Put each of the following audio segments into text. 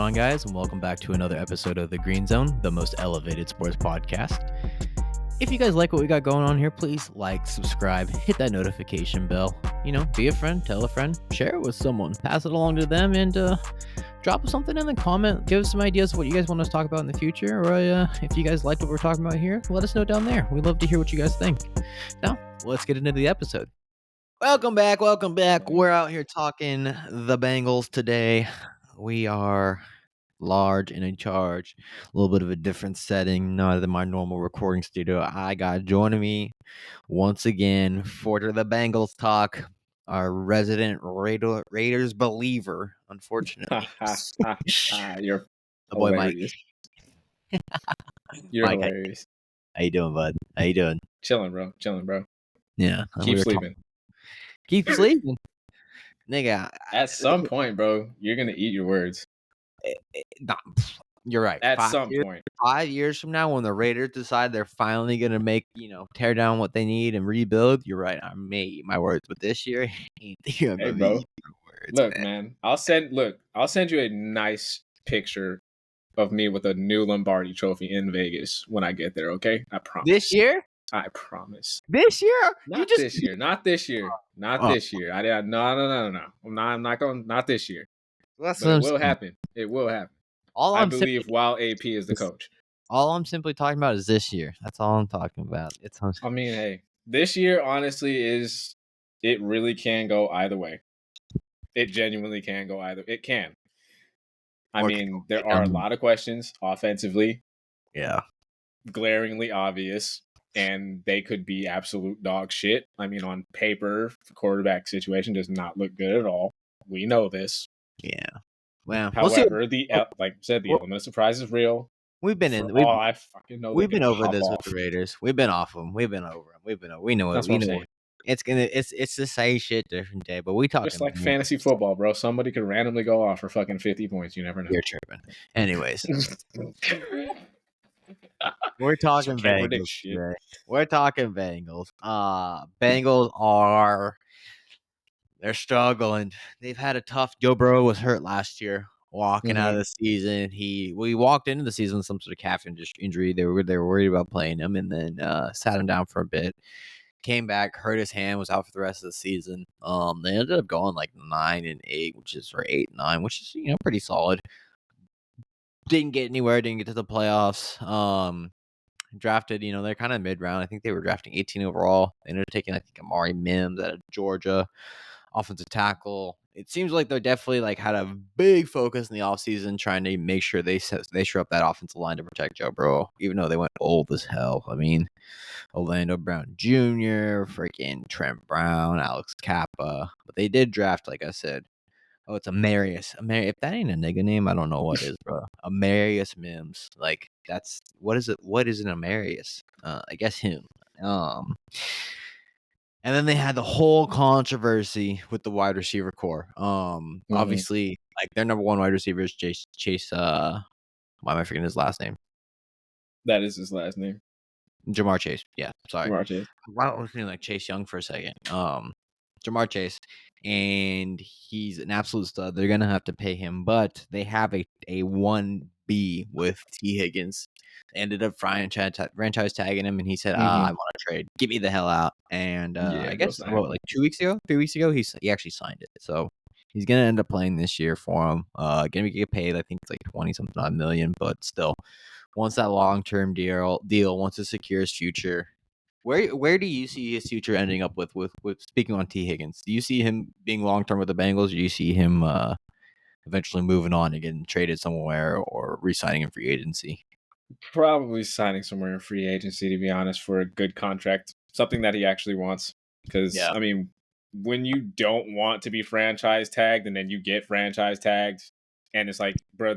on, guys, and welcome back to another episode of The Green Zone, the most elevated sports podcast. If you guys like what we got going on here, please like, subscribe, hit that notification bell. Be a friend, tell a friend, share it with someone, pass it along to them, and drop something in the comment. Give us some ideas of what you guys want us to talk about in the future, or if you guys liked what we're talking about here, let us know down there. We'd love to hear what you guys think. Now, let's get into the episode. Welcome back. We're out here talking the Bengals today. We are large and in charge. A little bit of a different setting, not than my normal recording studio. I got joining me once again for the Bengals talk, our resident Raiders believer, unfortunately. You're The boy Mike. hilarious. You're Mike, hilarious. How you doing, bud? How you doing? Chilling, bro. Yeah. Keep sleeping. Keep sleeping. Nigga. At some point, bro, you're going to eat your words. You're right. At some point. 5 years from now, when the Raiders decide they're finally going to make, tear down what they need and rebuild, you're right. I may eat my words. But this year, ain't Hey, bro. Look, man. I'll send you a nice picture of me with a new Lombardi trophy in Vegas when I get there, okay? I promise. This year? I promise. This year? Not this year. Not this year. No. I'm not going. Not this year. But it will happen. It will happen. I believe while AP is the coach. All I'm simply talking about is this year. That's all I'm talking about. I mean, hey, this year honestly it really can go either way. It genuinely can go either. It can. I mean, there are a lot of questions offensively. Yeah. Glaringly obvious. And they could be absolute dog shit. I mean, on paper, the quarterback situation does not look good at all. We know this. Yeah. Well, however, like I said, the element of surprise is real. We've been in. I fucking know. We've been over this with the Raiders. We've been off them. We've been over them. We know it. We know it. It's the same shit, different day. But we talk just like fantasy football, bro. Somebody could randomly go off for fucking 50 points. You never know. You're tripping. Anyways. We're talking Bengals today. We're talking Bengals. Bengals they're struggling. They've had a tough. Joe Burrows was hurt last year, walking out of the season. We walked into the season with some sort of calf injury. They were worried about playing him, and then sat him down for a bit. Came back, hurt his hand, was out for the rest of the season. They ended up going like 9-8, or 8-9, which is pretty solid. Didn't get anywhere. Didn't get to the playoffs. Drafted, they're kind of mid-round. I think they were drafting 18 overall. They ended up taking, I think, Amari Mims out of Georgia, offensive tackle. It seems like they're definitely had a big focus in the offseason trying to make sure they shore up that offensive line to protect Joe Burrow, even though they went old as hell. I mean, Orlando Brown Jr., freaking Trent Brown, Alex Kappa. But they did draft, like I said. Oh, it's Amarius. If that ain't a nigga name, I don't know what is, bro. Amarius Mims. That's what is it? What is an Amarius? I guess him. And then they had the whole controversy with the wide receiver core. Obviously, their number one wide receiver is Chase. Why am I forgetting his last name? That is his last name. Jamar Chase. Yeah, sorry. Jamar Chase. I was feeling like Chase Young for a second. Jamar Chase, and he's an absolute stud. They're gonna have to pay him, but they have a 1B with T. Higgins. They ended up franchise tagging him, and he said, "I want to trade. Get me the hell out." And I guess 2 weeks ago, 3 weeks ago, he actually signed it. So he's gonna end up playing this year for him. Gonna get paid. I think it's like 20-something million, but still, wants that long-term deal. Wants to secure his future. Where do you see his future ending up with speaking on T. Higgins? Do you see him being long-term with the Bengals, or do you see him eventually moving on and getting traded somewhere or re-signing in free agency? Probably signing somewhere in free agency, to be honest, for a good contract. Something that he actually wants. Because, I mean, when you don't want to be franchise tagged and then you get franchise tagged, and it's like, bro,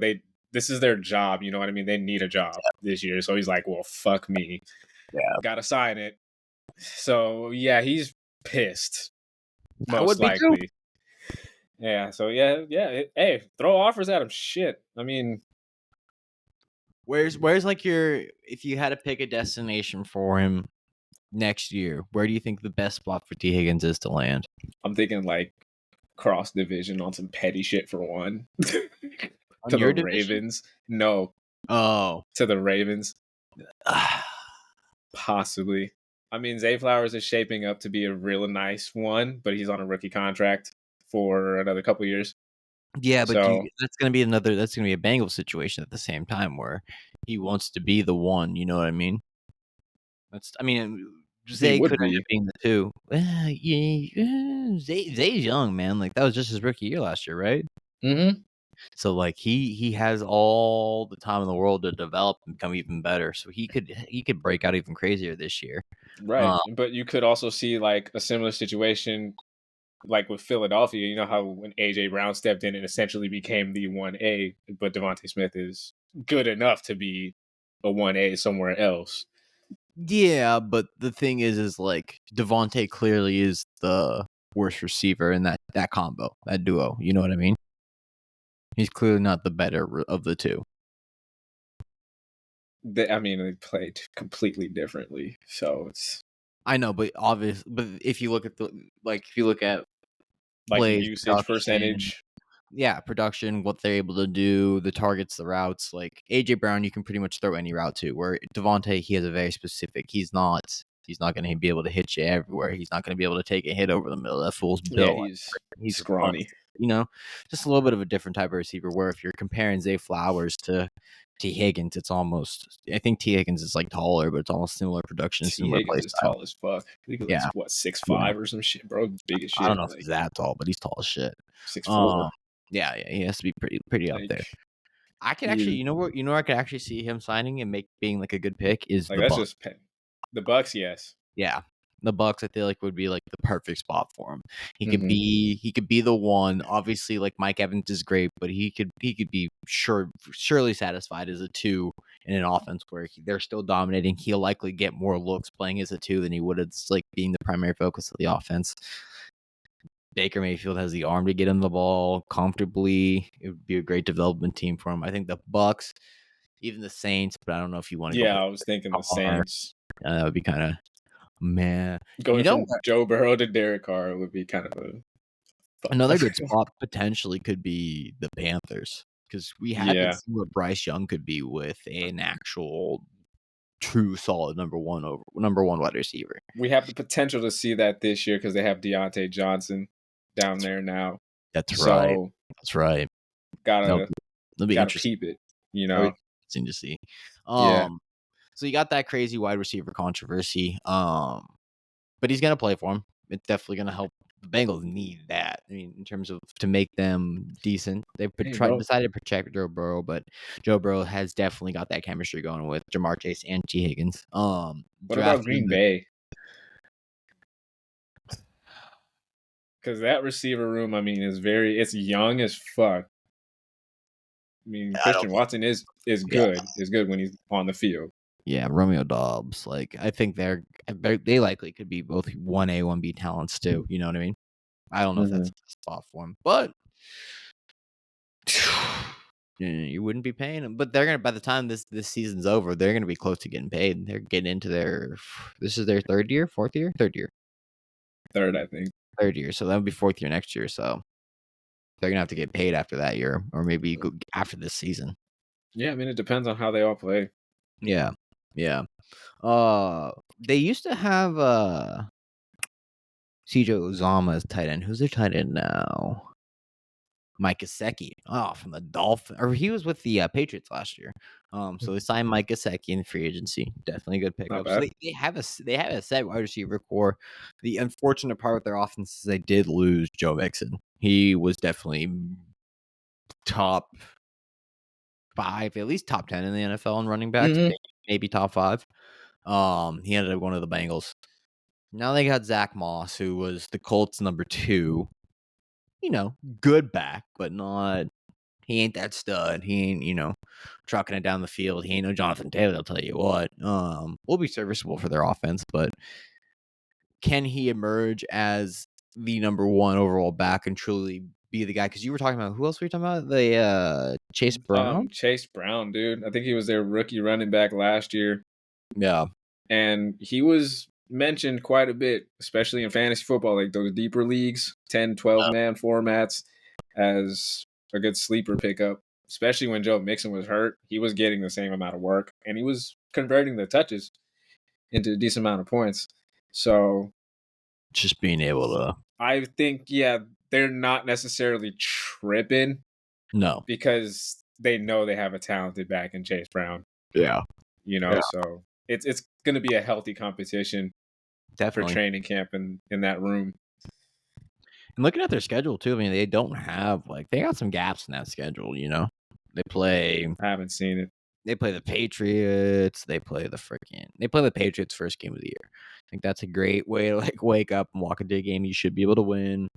this is their job. You know what I mean? They need a job this year. So he's like, well, fuck me. Yeah. Gotta sign it. So, yeah, he's pissed. Most likely. Yeah, so, hey, throw offers at him. Shit. I mean, where's if you had to pick a destination for him next year, where do you think the best spot for T. Higgins is to land? I'm thinking cross division on some petty shit for one. On to the your division? Ravens. No, Oh. to the Ravens. Possibly. I mean, Zay Flowers is shaping up to be a real nice one, but he's on a rookie contract for another couple years. Yeah, but So that's gonna be a Bengals situation at the same time where he wants to be the one, you know what I mean? he Zay would could end up be. being the 2. Yeah, Zay's young, man, like, that was just his rookie year last year, right? Mm-hmm. So, like, he has all the time in the world to develop and become even better, so he could break out even crazier this year. Right. Uh, But you could also see like a similar situation like with Philadelphia. You know how when AJ Brown stepped in and essentially became the 1A, but Devontae Smith is good enough to be a 1A somewhere else. yeah, but the thing is, like, Devontae clearly is the worst receiver in that combo, that duo, you know what I mean? He's clearly not the better of the 2. They played completely differently. So it's I know, but if you look at if you look at like plays, usage production, percentage. yeah, production, what they're able to do, the targets, the routes, like AJ Brown, you can pretty much throw any route to. Where Devontae, he has a very specific. He's not going to be able to hit you everywhere. He's not going to be able to take a hit over the middle. That fool's Yeah, built. he's He's a scrawny. bust. Just a little bit of a different type of receiver. Where if you're comparing Zay Flowers to T Higgins, it's almost. I think T Higgins is like taller, but it's almost similar production, T. similar play Higgins is style. tall as fuck. I think he's like Yeah, what six yeah. five or some shit, bro. Big as I don't shit. know if Like he's that tall, but he's tall as shit. 6'4". Yeah, yeah, he has to be pretty up there. Like I could actually, he where I could actually see him signing and being like a good pick is like the that's Bucks. just the Bucks. Yes. Yeah, the Bucks. I feel like would be like the perfect spot for him. Mm-hmm. He could be the one. Obviously, like Mike Evans is great, but he could be surely satisfied as a 2 in an offense where they're still dominating. He'll likely get more looks playing as a 2 than he would as like being the primary focus of the offense. Baker Mayfield has the arm to get him the ball comfortably. It would be a great development team for him. I think the Bucks, even the Saints, but I don't know if you want to go Yeah, back I was thinking the far. Saints. That would be kind of man. You Going know from what? Joe Burrow to Derek Carr would be kind of a Another fuck good up. spot potentially could be the Panthers because we haven't Yeah, seen what Bryce Young could be with an actual true solid number one wide receiver. we have the potential to see that this year because they have Deontay Johnson down there now. That's right. So That's right. That'll gotta be, that'll be gotta interesting. peep it. You That'll be know. interesting to see. Yeah. So you got that crazy wide receiver controversy. But he's gonna play for him. It's definitely gonna help. The Bengals need that. I mean, in terms of to make them decent, they've Hey, bro. decided to protect Joe Burrow, but Joe Burrow has definitely got that chemistry going with Jamar Chase and T Higgins. What about Drafting Green Bay? Because that receiver room, I mean, it's young as fuck. I mean, I don't Christian think, Watson is yeah, good. Is good when he's on the field. yeah, Romeo Dobbs. Like, I think they likely could be both 1A, 1B talents too. You know what I mean? I don't know if that's Mm-hmm. a spot for him, but you wouldn't be paying them. But they're gonna by the time this season's over, they're gonna be close to getting paid. They're getting into this is their third year, fourth year, Third, I think. third year. So that would be fourth year next year. So they're gonna have to get paid after that year, or maybe go after this season. Yeah, I mean, it depends on how they all play. Yeah, yeah. They used to have CJ Uzama as tight end. Who's their tight end now? Mike Gesicki. Oh, from the Dolphins, or he was with the Patriots last year. So they signed Mike Gesicki in free agency. Definitely a good Not pickup. So bad. they have a set wide receiver core. The unfortunate part with their offense is they did lose Joe Mixon. He was definitely top 5, at least top 10 in the NFL in running backs, Mm-hmm. maybe top 5. He ended up going to the Bengals. Now they got Zach Moss, who was the Colts number 2. Good back, but not. He ain't that stud. He ain't, trucking it down the field. He ain't no Jonathan Taylor, I'll tell you what. Will be serviceable for their offense, but can he emerge as the number 1 overall back and truly be the guy? Because you were talking about, who else were you talking about? The Chase Brown? Chase Brown, dude. I think he was their rookie running back last year, Yeah. and he was mentioned quite a bit, especially in fantasy football, like those deeper leagues, 10, 12 man formats, as a good sleeper pickup. especially when Joe Mixon was hurt, he was getting the same amount of work and he was converting the touches into a decent amount of points. So just being able to. I think, yeah, they're not necessarily tripping No. because they know they have a talented back in Chase Brown. Yeah. So it's going to be a healthy competition for Definitely. training camp in that room. And looking at their schedule too, I mean, they don't have they got some gaps in that schedule. They play. I haven't seen it. They play the Patriots. They play the Patriots first game of the year. I think that's a great way to wake up and walk into a game you should be able to win.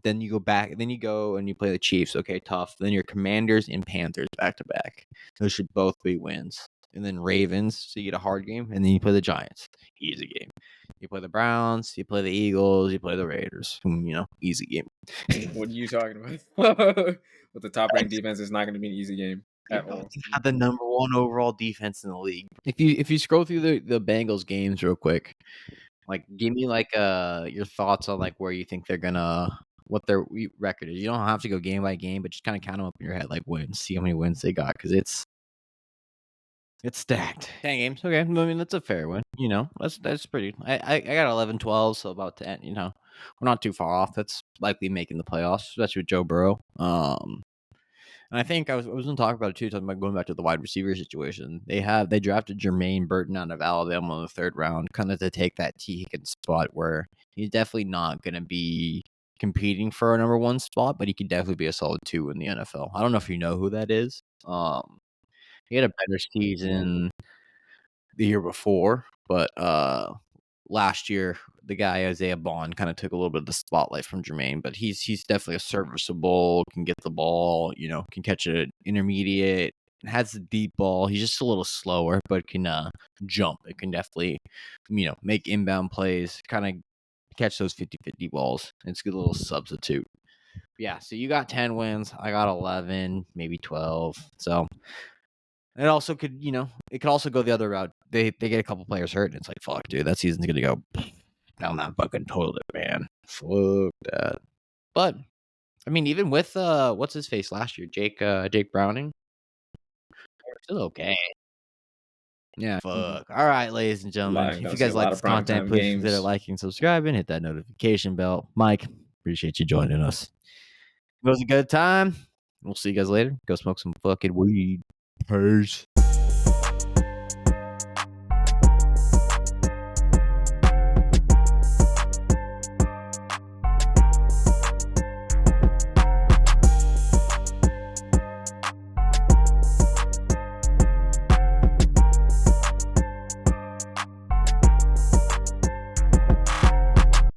Then you go back, then you go and you play the Chiefs. Okay, tough. Then your Commanders and Panthers back to back. Those should both be wins. And then Ravens, so you get a hard game, and then you play the Giants. Easy game. You play the Browns, you play the Eagles, you play the Raiders. Easy game. What are you talking about? With the top ranked defense, it's not going to be an easy game at all. They have the number one overall defense in the league. If you scroll through the Bengals games real quick, give me your thoughts on where you think they're gonna what their record is. You don't have to go game by game, but just kind of count them up in your head, wins. See how many wins they got because it's stacked. 10 games, okay. I mean that's a fair win. That's pretty. I got 11-12, so about 10. We're not too far off. That's likely making the playoffs, especially with Joe Burrow. And I think I was going to talk about it too, talking about going back to the wide receiver situation. They drafted Jermaine Burton out of Alabama in the 3rd round, kind of to take that T. Higgins spot where he's definitely not going to be competing for a number 1 spot, but he could definitely be a solid 2 in the NFL. I don't know if you know who that is. He had a better season the year before, but last year the guy Isaiah Bond kind of took a little bit of the spotlight from Jermaine, but he's definitely a serviceable, can get the ball, can catch an intermediate, has the deep ball. He's just a little slower, but can jump. It can definitely, make inbound plays, kind of catch those 50-50 balls. It's a good little substitute. Yeah, so you got 10 wins. I got 11, maybe 12. So it also could, it could also go the other route. They get a couple players hurt, and it's like, fuck, dude, that season's gonna go down that fucking toilet, man. Fuck that. But I mean, even with what's his face last year, Jake Browning, still okay. Yeah, fuck. All right, ladies and gentlemen, if you guys like this content, please consider liking, subscribing, hit that notification bell. Mike, appreciate you joining us. It was a good time. We'll see you guys later. Go smoke some fucking weed. Peace.